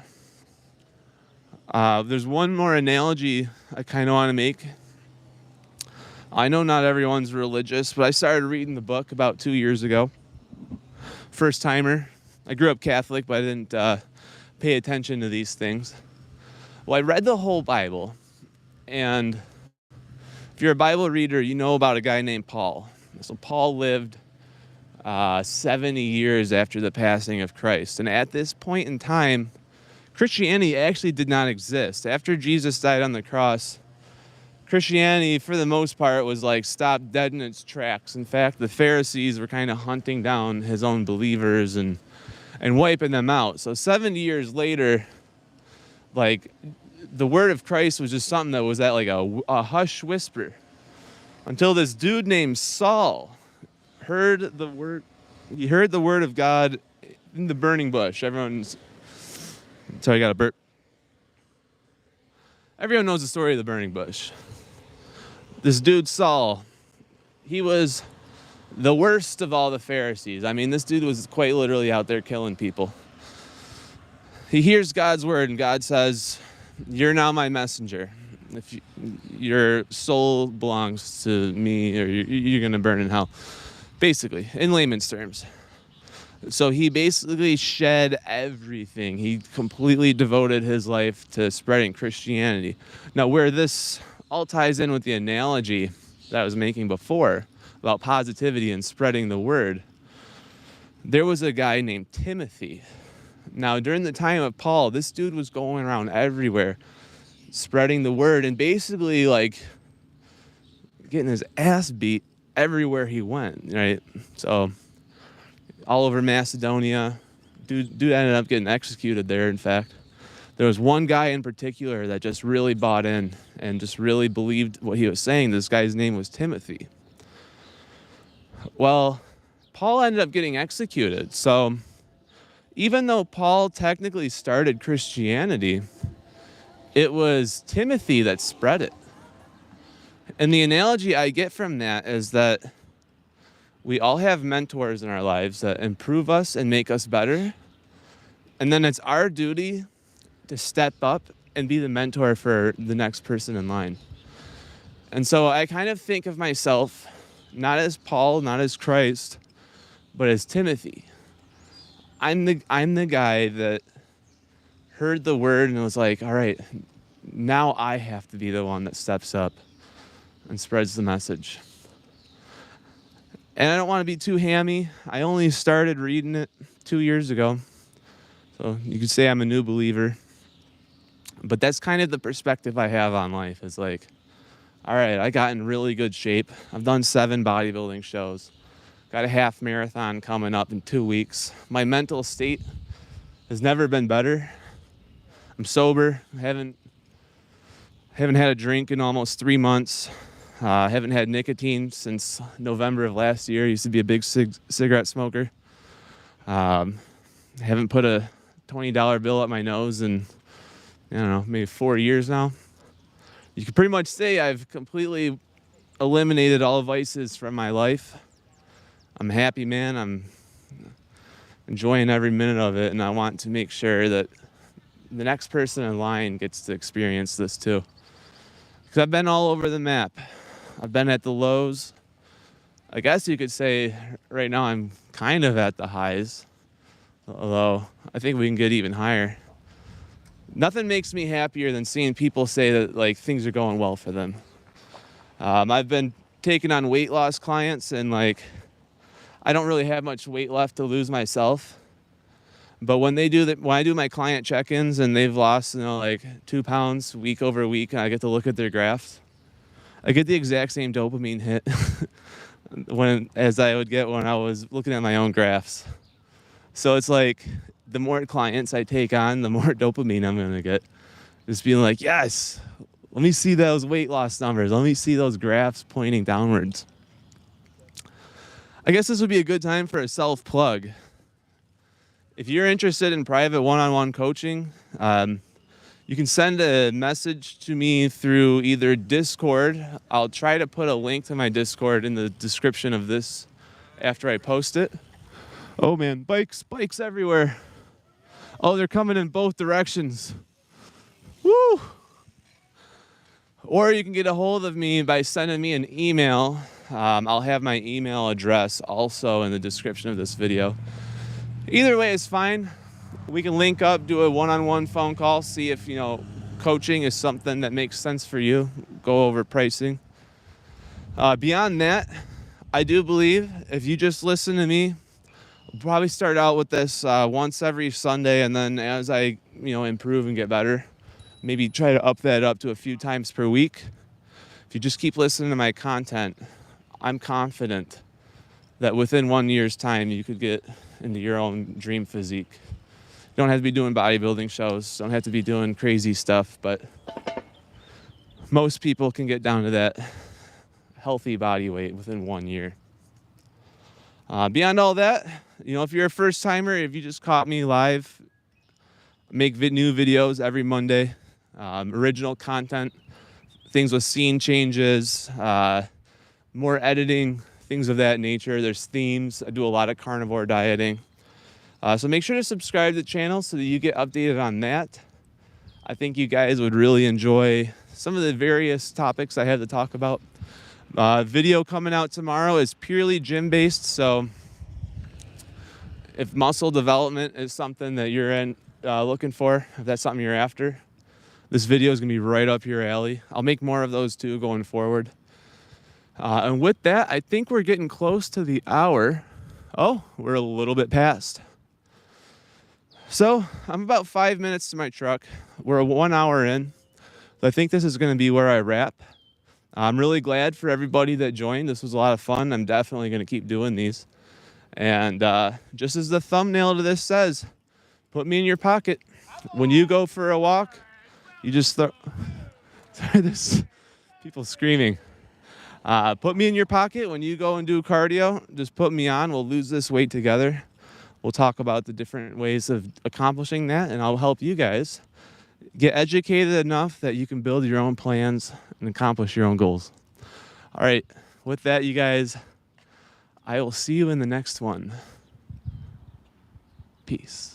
Speaker 1: There's one more analogy I kind of want to make. I know not everyone's religious, but I started reading the book about 2 years ago. First timer. I grew up Catholic, but I didn't pay attention to these things. Well, I read the whole Bible, and if you're a Bible reader, you know about a guy named Paul. So Paul lived 70 years after the passing of Christ. And at this point in time, Christianity actually did not exist. After Jesus died on the cross, Christianity, for the most part, was like stopped dead in its tracks. In fact, the Pharisees were kind of hunting down his own believers and wiping them out. So 70 years later, like the word of Christ was just something that was at like a hush whisper until this dude named Saul heard the word. He heard the word of God in the burning bush. Sorry, I got a burp. Everyone knows the story of the burning bush. This dude Saul, he was the worst of all the Pharisees. I mean, this dude was quite literally out there killing people. He hears God's word, and God says, "You're now my messenger. If your soul belongs to me, or you're going to burn in hell." Basically, in layman's terms. So he basically shed everything. He completely devoted his life to spreading Christianity. Now, where this all ties in with the analogy that I was making before about positivity and spreading the word, there was a guy named Timothy. Now, during the time of Paul, this dude was going around everywhere spreading the word and basically like getting his ass beat everywhere he went, right? So all over Macedonia, dude ended up getting executed there. In fact, there was one guy in particular that just really bought in and just really believed what he was saying. This guy's name was Timothy. Well, Paul ended up getting executed. So even though Paul technically started Christianity, it was Timothy that spread it. And the analogy I get from that is that we all have mentors in our lives that improve us and make us better. And then it's our duty to step up and be the mentor for the next person in line. And so I kind of think of myself not as Paul, not as Christ, but as Timothy. I'm the guy that heard the word and was like, all right, now I have to be the one that steps up and spreads the message. And I don't want to be too hammy. I only started reading it 2 years ago. So you could say I'm a new believer. But that's kind of the perspective I have on life. Is like, all right, I got in really good shape. I've done 7 bodybuilding shows. Got a half marathon coming up in 2 weeks. My mental state has never been better. I'm sober. I haven't had a drink in almost 3 months. Haven't had nicotine since November of last year. Used to be a big cigarette smoker. Haven't put a $20 bill up my nose in, I don't know, maybe 4 years now. You could pretty much say I've completely eliminated all vices from my life. I'm a happy man. I'm enjoying every minute of it, and I want to make sure that the next person in line gets to experience this too. Because I've been all over the map. I've been at the lows. I guess you could say right now I'm kind of at the highs, although I think we can get even higher. Nothing makes me happier than seeing people say that like things are going well for them. I've been taking on weight loss clients, and like I don't really have much weight left to lose myself. But when I do my client check-ins and they've lost, like 2 pounds week over week, and I get to look at their graphs, I get the exact same dopamine hit as I would get when I was looking at my own graphs. So it's like the more clients I take on, the more dopamine I'm gonna get. Just being like, yes, let me see those weight loss numbers. Let me see those graphs pointing downwards. I guess this would be a good time for a self-plug. If you're interested in private one-on-one coaching, you can send a message to me through either Discord. I'll try to put a link to my Discord in the description of this after I post it. Oh man, bikes everywhere. Oh, they're coming in both directions. Woo! Or you can get a hold of me by sending me an email. I'll have my email address also in the description of this video. Either way is fine. We can link up, do a one-on-one phone call, see if, coaching is something that makes sense for you. Go over pricing. Beyond that, I do believe if you just listen to me, we'll probably start out with this once every Sunday, and then as I, improve and get better, maybe try to up that up to a few times per week. If you just keep listening to my content, I'm confident that within 1 year's time, you could get into your own dream physique. don't have to be doing bodybuilding shows, don't have to be doing crazy stuff, but most people can get down to that healthy body weight within 1 year. Beyond all that, if you're a first timer, if you just caught me live, make new videos every Monday, original content, things with scene changes, more editing, things of that nature. There's themes. I do a lot of carnivore dieting. So make sure to subscribe to the channel so that you get updated on that. I think you guys would really enjoy some of the various topics I have to talk about. Video coming out tomorrow is purely gym based, so if muscle development is something that you're looking for, if that's something you're after, this video is gonna be right up your alley. I'll make more of those too going forward. And with that, I think we're getting close to the hour. Oh, we're a little bit past. So I'm about 5 minutes to my truck. We're 1 hour in. So I think this is gonna be where I wrap. I'm really glad for everybody that joined. This was a lot of fun. I'm definitely gonna keep doing these. And just as the thumbnail to this says, put me in your pocket. When you go for a walk, you just throw, sorry, there's people screaming. Put me in your pocket. When you go and do cardio, just put me on. We'll lose this weight together. We'll talk about the different ways of accomplishing that, and I'll help you guys get educated enough that you can build your own plans and accomplish your own goals. All right, with that, you guys, I will see you in the next one. Peace.